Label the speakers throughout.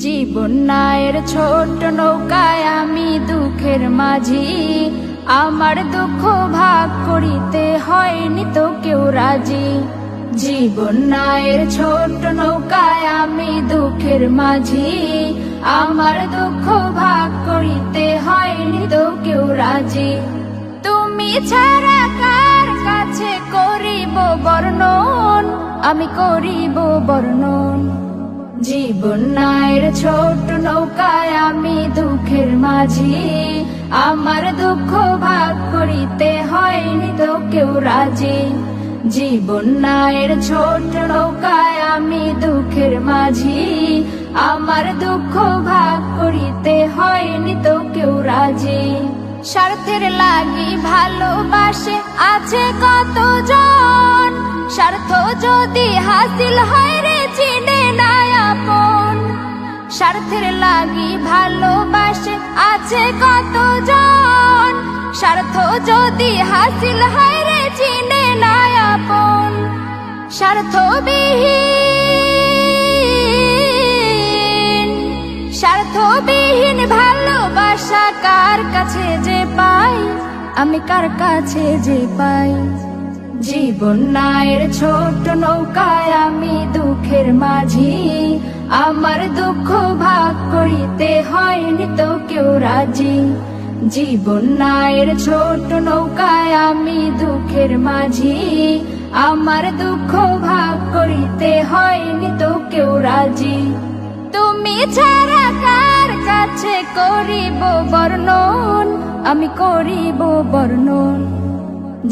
Speaker 1: জীবনের ছোট নৌকায় আমি দুঃখের মাঝি, আমার দুঃখ ভাগ করিতে হয়নি তো কেউ রাজি। জীবনের ছোট নৌকায় আমি দুঃখের মাঝি, আমার দুঃখ ভাগ করিতে হয়নি তো কেউ রাজি। তুমি ছাড়া কার কাছে করিব বর্ণন, আমি করিব বর্ণন। জীবনের ছোট নৌকায় আমি দুঃখের মাঝি, আমার দুঃখ ভাগ করিতে হয়নি তো কেউ রাজি। জীবনের ছোট নৌকায় আমি দুঃখের মাঝি, আমার দুঃখ ভাগ করিতে হয়নি তো কেউ রাজি। স্বার্থের লাগি ভালোবাসে আছে কতজন, স্বার্থ যদি হাসিল হয় রে চিনে না আপন। স্বার্থের লাগি ভালোবাসে আছে কতজন, স্বার্থ যদি হাসিল হয় রে চিনে না আপন। স্বার্থবিহীন ভালোবাসা কার কাছে যে পাই, আমি কার কাছে যে পাই। জীবনের ছোট নৌকায় আমি দুঃখের মাঝি, আমার দুঃখ ভাগ করিতে হয়নি তো কেউ রাজি। জীবনের ছোট নৌকায় আমি দুঃখের মাঝি, আমার দুঃখ ভাগ করিতে হয়নি তো কেউ রাজি। তুমি ছাড়া কার কাছে করিব বর্ণন, আমি করিব বর্ণন।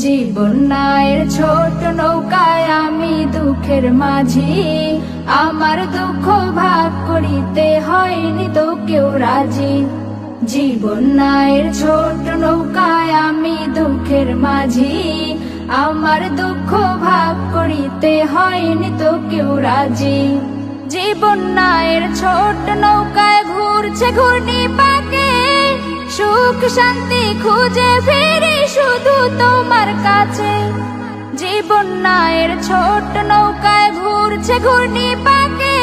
Speaker 1: জীবনের ছোট নৌকায় আমি দুঃখের মাঝি, আমার দুঃখ ভাগ করিতে হয়নি তো কেউ রাজি। জীবনের ছোট নৌকায় আমি দুঃখের মাঝি, আমার দুঃখ ভাগ করিতে হয়নি তো কেউ রাজি। জীবনের ছোট নৌকায় ঘুরছে ঘূর্ণি পাকে, সুখ শান্তি খুঁজে ফিরি শুধু তোমার কাছে। জীবনের ছোট নৌকায় ঘুরছে ঘূর্ণি পাকে,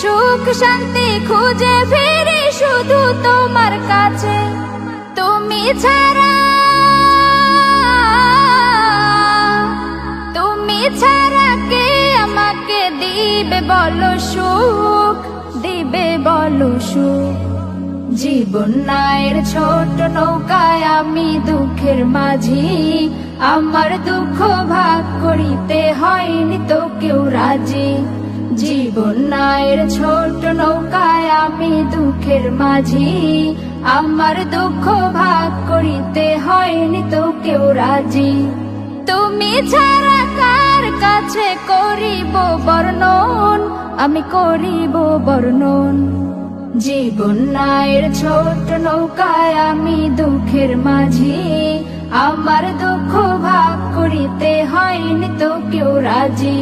Speaker 1: সুখ শান্তি খুঁজে ফিরি শুধু তোমার কাছে। তুমি ছাড়া কে আমাকে দিবে বলো সুখ, দিবে বলো সুখ। জীবনের ছোট নৌকায় আমি দুঃখের মাঝি, আমার দুঃখ ভাগ করিতে হয়নি তো কেউ রাজি। জীবনের ছোট নৌকায় আমি দুঃখের মাঝি, আমার দুঃখ ভাগ করিতে হয়নি তো কেউ রাজি। তুমি ছাড়া কার কাছে করিব বর্ণন, আমি করিব বর্ণন। জীবনের ছোট নৌকায় আমি দুঃখের মাঝি, আমার দুঃখ ভাগ করিতে হয়নি তো কেউ রাজি।